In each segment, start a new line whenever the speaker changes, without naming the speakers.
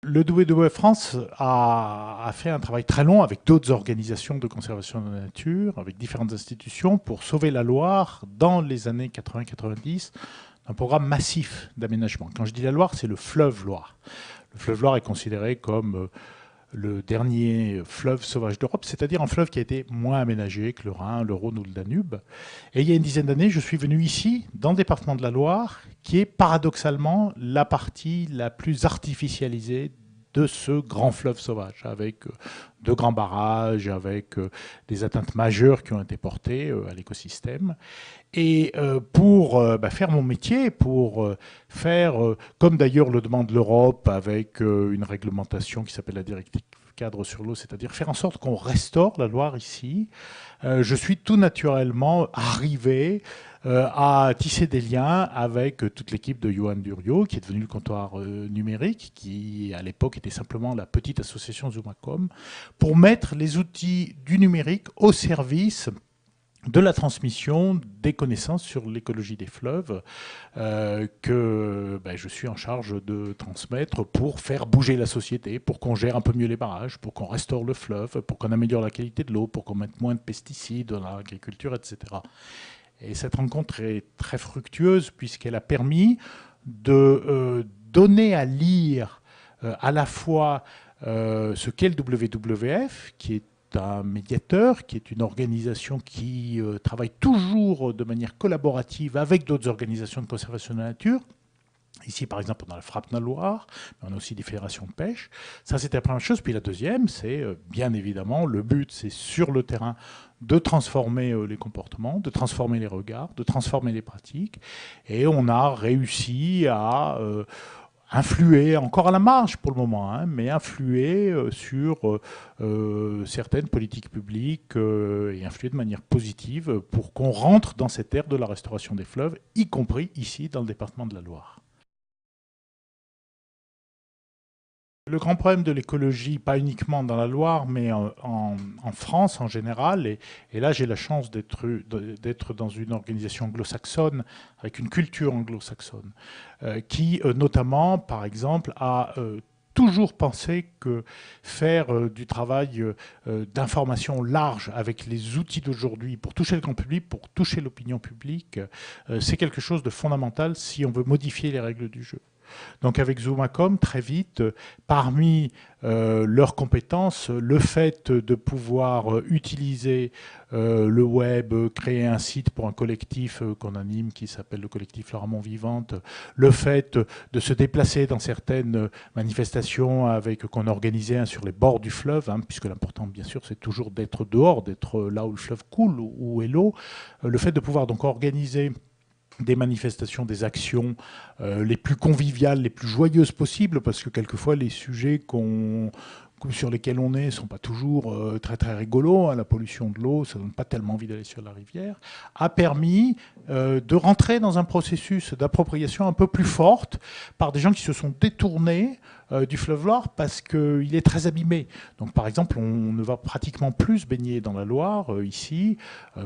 Le WWF France a fait un travail très long avec d'autres organisations de conservation de la nature, avec différentes institutions, pour sauver la Loire dans les années 80-90, un programme massif d'aménagement. Quand je dis la Loire, c'est le fleuve Loire. Le fleuve Loire est considéré comme le dernier fleuve sauvage d'Europe, c'est-à-dire un fleuve qui a été moins aménagé que le Rhin, le Rhône ou le Danube. Et il y a une dizaine d'années, je suis venu ici, dans le département de la Loire, qui est paradoxalement la partie la plus artificialisée de ce grand fleuve sauvage, avec de grands barrages, avec des atteintes majeures qui ont été portées à l'écosystème. Et pour faire mon métier, pour faire, comme d'ailleurs le demande l'Europe, avec une réglementation qui s'appelle la directive cadre sur l'eau, c'est-à-dire faire en sorte qu'on restaure la Loire ici, je suis tout naturellement arrivé à tisser des liens avec toute l'équipe de Johan Duriot, qui est devenu le comptoir numérique, qui à l'époque était simplement la petite association Zoomacom, pour mettre les outils du numérique au service de la transmission des connaissances sur l'écologie des fleuves que je suis en charge de transmettre pour faire bouger la société, pour qu'on gère un peu mieux les barrages, pour qu'on restaure le fleuve, pour qu'on améliore la qualité de l'eau, pour qu'on mette moins de pesticides dans l'agriculture, etc. Et cette rencontre est très fructueuse puisqu'elle a permis de donner à lire à la fois ce qu'est le WWF, qui est un médiateur, qui est une organisation qui travaille toujours de manière collaborative avec d'autres organisations de conservation de la nature. Ici, par exemple, on a la Frappna Loire, mais on a aussi des fédérations de pêche. Ça, c'était la première chose. Puis la deuxième, c'est bien évidemment, le but, c'est sur le terrain de transformer les comportements, de transformer les regards, de transformer les pratiques. Et on a réussi à influer, encore à la marge pour le moment, hein, mais influer sur certaines politiques publiques et influer de manière positive pour qu'on rentre dans cette ère de la restauration des fleuves, y compris ici dans le département de la Loire. Le grand problème de l'écologie, pas uniquement dans la Loire, mais en France en général, et là j'ai la chance d'être dans une organisation anglo-saxonne, avec une culture anglo-saxonne, qui notamment, par exemple, a toujours pensé que faire du travail d'information large avec les outils d'aujourd'hui pour toucher le grand public, pour toucher l'opinion publique, c'est quelque chose de fondamental si on veut modifier les règles du jeu. Donc avec Zoomacom, très vite, parmi leurs compétences, le fait de pouvoir utiliser le web, créer un site pour un collectif qu'on anime qui s'appelle le collectif Laramont Vivante, le fait de se déplacer dans certaines manifestations qu'on organisait sur les bords du fleuve, hein, puisque l'important bien sûr c'est toujours d'être dehors, d'être là où le fleuve coule, où est l'eau, le fait de pouvoir donc organiser des manifestations, des actions les plus conviviales, les plus joyeuses possibles, parce que quelquefois les sujets sur lesquels on est ne sont pas toujours très très rigolos. Hein. La pollution de l'eau, ça ne donne pas tellement envie d'aller sur la rivière, a permis de rentrer dans un processus d'appropriation un peu plus forte par des gens qui se sont détournés du fleuve Loire parce qu'il est très abîmé. Donc par exemple, on ne va pratiquement plus se baigner dans la Loire ici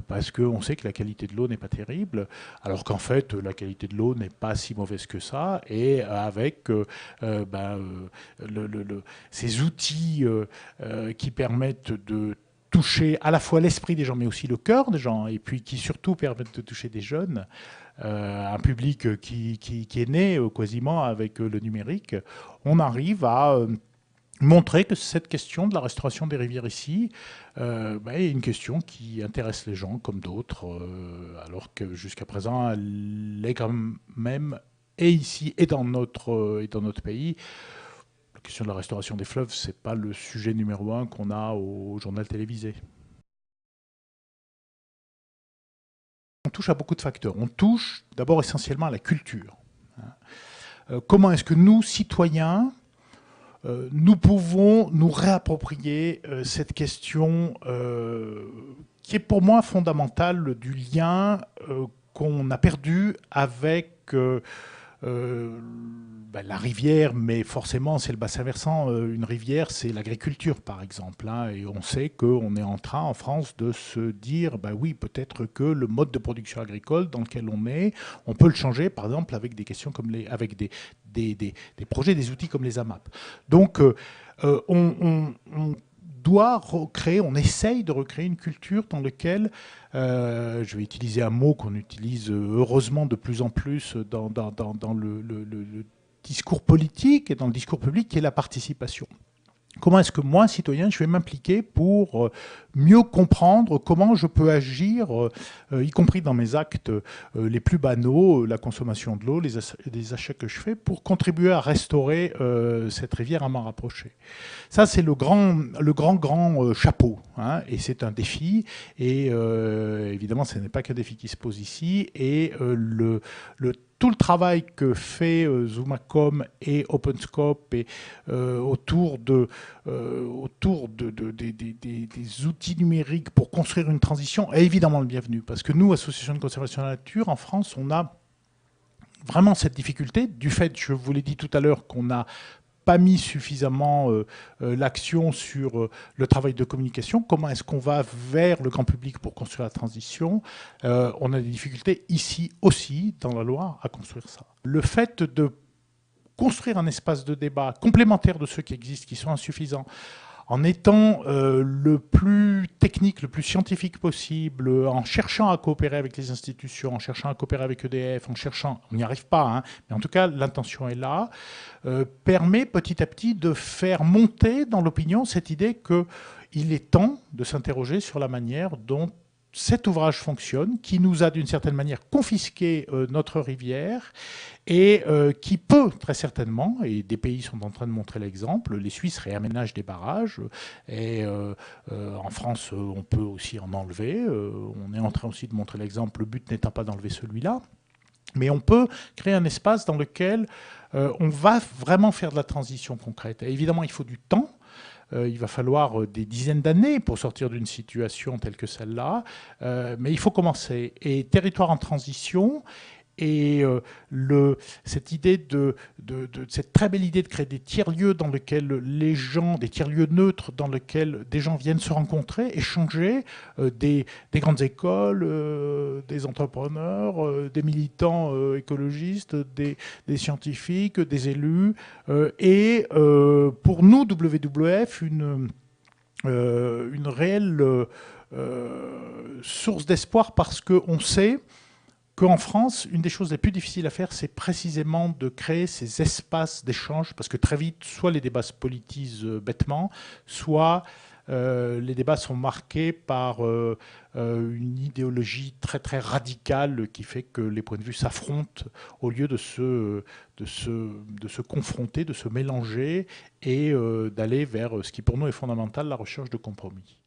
parce qu'on sait que la qualité de l'eau n'est pas terrible, alors qu'en fait la qualité de l'eau n'est pas si mauvaise que ça, et avec ces outils qui permettent de toucher à la fois l'esprit des gens, mais aussi le cœur des gens, et puis qui surtout permettent de toucher des jeunes, un public qui est né quasiment avec le numérique, on arrive à montrer que cette question de la restauration des rivières ici est une question qui intéresse les gens comme d'autres, alors que jusqu'à présent, elle est quand même, et ici et dans notre pays, la question de la restauration des fleuves, ce n'est pas le sujet numéro un qu'on a au journal télévisé. On touche à beaucoup de facteurs. On touche d'abord essentiellement à la culture. Comment est-ce que nous, citoyens, nous pouvons nous réapproprier cette question qui est pour moi fondamentale du lien qu'on a perdu avec la rivière, mais forcément c'est le bassin versant. Une rivière, c'est l'agriculture par exemple, hein, et on sait qu'on est en train en France de se dire, oui, peut-être que le mode de production agricole dans lequel on est, on peut le changer par exemple avec des questions comme avec des projets, des outils comme les AMAP. Donc, on doit recréer, on essaye de recréer une culture dans laquelle, je vais utiliser un mot qu'on utilise heureusement de plus en plus dans le discours politique et dans le discours public, qui est la participation. Comment est-ce que moi, citoyen, je vais m'impliquer pour mieux comprendre comment je peux agir, y compris dans mes actes les plus banaux, la consommation de l'eau, les achats que je fais, pour contribuer à restaurer cette rivière à m'en rapprocher. Ça, c'est le grand chapeau, hein, et c'est un défi. Et évidemment, ce n'est pas qu'un défi qui se pose ici. Et tout le travail que fait Zoomacom et OpenScope et autour des outils numériques pour construire une transition est évidemment le bienvenu. Parce que nous, Association de conservation de la nature, en France, on a vraiment cette difficulté du fait, je vous l'ai dit tout à l'heure, qu'on a pas mis suffisamment l'action sur le travail de communication. Comment est-ce qu'on va vers le grand public pour construire la transition? On a des difficultés ici aussi, dans la Loire, à construire ça. Le fait de construire un espace de débat complémentaire de ceux qui existent, qui sont insuffisants, en étant le plus technique, le plus scientifique possible, en cherchant à coopérer avec les institutions, en cherchant à coopérer avec EDF, on n'y arrive pas, hein, mais en tout cas l'intention est là, permet petit à petit de faire monter dans l'opinion cette idée qu'il est temps de s'interroger sur la manière dont cet ouvrage fonctionne, qui nous a d'une certaine manière confisqué notre rivière et qui peut très certainement, et des pays sont en train de montrer l'exemple, les Suisses réaménagent des barrages et en France on peut aussi en enlever, on est en train aussi de montrer l'exemple, le but n'étant pas d'enlever celui-là, mais on peut créer un espace dans lequel on va vraiment faire de la transition concrète. Et évidemment il faut du temps. Il va falloir des dizaines d'années pour sortir d'une situation telle que celle-là, mais il faut commencer. Et territoire en transition, et cette idée cette très belle idée de créer des tiers-lieux dans lesquels les gens, des tiers-lieux neutres dans lesquels des gens viennent se rencontrer, échanger, des grandes écoles, des entrepreneurs, des militants écologistes, des scientifiques, des élus, et pour nous, WWF, une réelle source d'espoir, parce qu'on sait qu'en France, une des choses les plus difficiles à faire, c'est précisément de créer ces espaces d'échange, parce que très vite, soit les débats se politisent bêtement, soit les débats sont marqués par une idéologie très très radicale qui fait que les points de vue s'affrontent au lieu de se confronter, de se mélanger et d'aller vers ce qui pour nous est fondamental, la recherche de compromis.